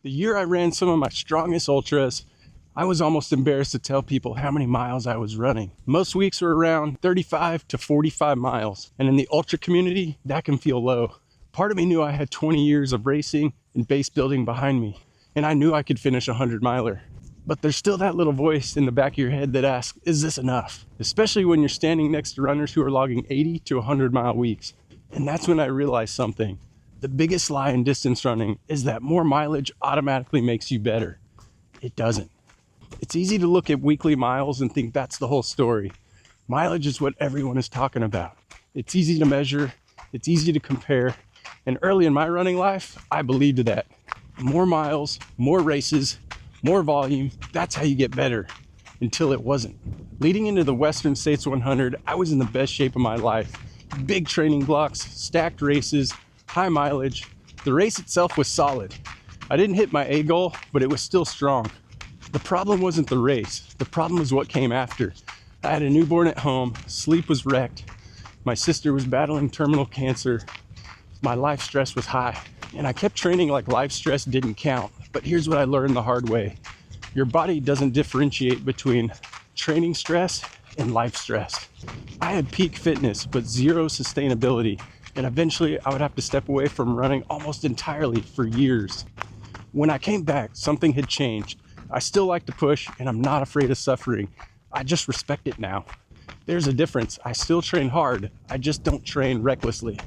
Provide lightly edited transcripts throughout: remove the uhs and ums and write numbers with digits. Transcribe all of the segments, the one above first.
The year I ran some of my strongest ultras, I was almost embarrassed to tell people how many miles I was running. Most weeks were around 35 to 45 miles, and in the ultra community, that can feel low. Part of me knew I had 20 years of racing and base building behind me, and I knew I could finish a 100-miler. But there's still that little voice in the back of your head that asks, is this enough? Especially when you're standing next to runners who are logging 80 to 100-mile weeks. And that's when I realized something. The biggest lie in distance running is that more mileage automatically makes you better. It doesn't. It's easy to look at weekly miles and think that's the whole story. Mileage is what everyone is talking about. It's easy to measure, it's easy to compare, and early in my running life, I believed that. More miles, more races, more volume, that's how you get better, until it wasn't. Leading into the Western States 100, I was in the best shape of my life. Big training blocks, stacked races, high mileage. The race itself was solid. I didn't hit my A goal, but it was still strong. The problem wasn't the race. The problem was what came after. I had a newborn at home, sleep was wrecked. My sister was battling terminal cancer. My life stress was high. And I kept training like life stress didn't count. But here's what I learned the hard way. Your body doesn't differentiate between training stress and life stress. I had peak fitness, but zero sustainability. And eventually I would have to step away from running almost entirely for years. When I came back, something had changed. I still like to push, and I'm not afraid of suffering. I just respect it now. There's a difference. I still train hard. I just don't train recklessly.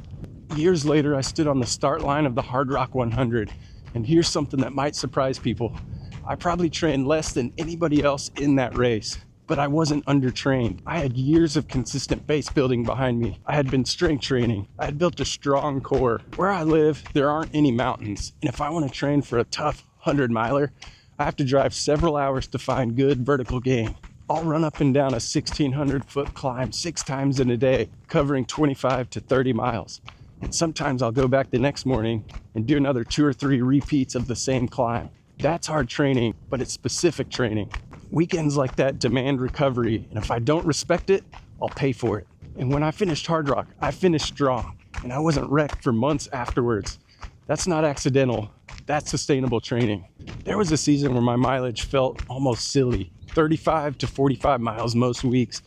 Years later, I stood on the start line of the Hardrock 100, and here's something that might surprise people. I probably trained less than anybody else in that race, but I wasn't undertrained. I had years of consistent base building behind me. I had been strength training. I had built a strong core. Where I live, there aren't any mountains, and if I want to train for a tough 100-miler, I have to drive several hours to find good vertical gain. I'll run up and down a 1,600-foot climb 6 times in a day, covering 25 to 30 miles. And sometimes I'll go back the next morning and do another 2 or 3 repeats of the same climb. That's hard training, but it's specific training. Weekends like that demand recovery, and if I don't respect it, I'll pay for it. And when I finished Hardrock, I finished strong, and I wasn't wrecked for months afterwards. That's not accidental. That's sustainable training. There was a season where my mileage felt almost silly, 35 to 45 miles most weeks.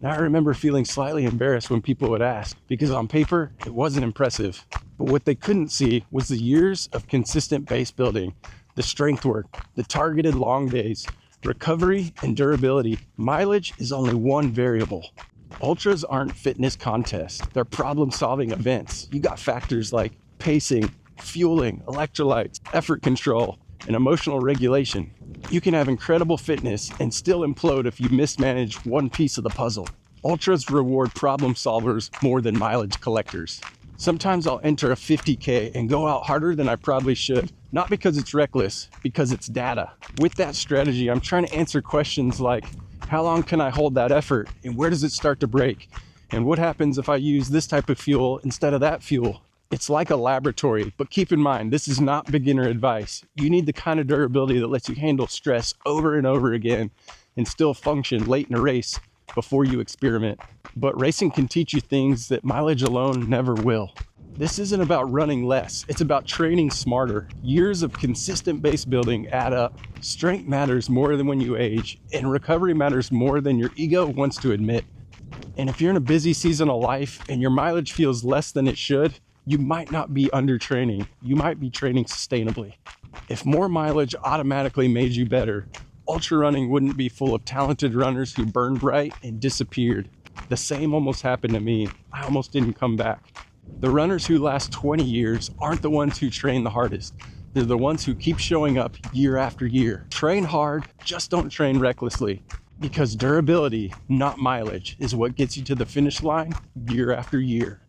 And I remember feeling slightly embarrassed when people would ask, because on paper, it wasn't impressive. But what they couldn't see was the years of consistent base building, the strength work, the targeted long days, recovery, and durability. Mileage is only one variable. Ultras aren't fitness contests. They're problem-solving events. You got factors like pacing, fueling, electrolytes, effort control, and emotional regulation. You can have incredible fitness and still implode if you mismanage one piece of the puzzle. Ultras reward problem solvers more than mileage collectors. Sometimes I'll enter a 50K and go out harder than I probably should. Not because it's reckless, because it's data. With that strategy, I'm trying to answer questions like, how long can I hold that effort? And where does it start to break? And what happens if I use this type of fuel instead of that fuel? It's like a laboratory, but keep in mind, this is not beginner advice. You need the kind of durability that lets you handle stress over and over again and still function late in a race before you experiment. But racing can teach you things that mileage alone never will. This isn't about running less, it's about training smarter. Years of consistent base building add up. Strength matters more than when you age, and recovery matters more than your ego wants to admit. And if you're in a busy season of life and your mileage feels less than it should, you might not be undertraining. You might be training sustainably. If more mileage automatically made you better, ultra running wouldn't be full of talented runners who burned bright and disappeared. The same almost happened to me. I almost didn't come back. The runners who last 20 years aren't the ones who train the hardest. They're the ones who keep showing up year after year. Train hard, just don't train recklessly. Because durability, not mileage, is what gets you to the finish line year after year.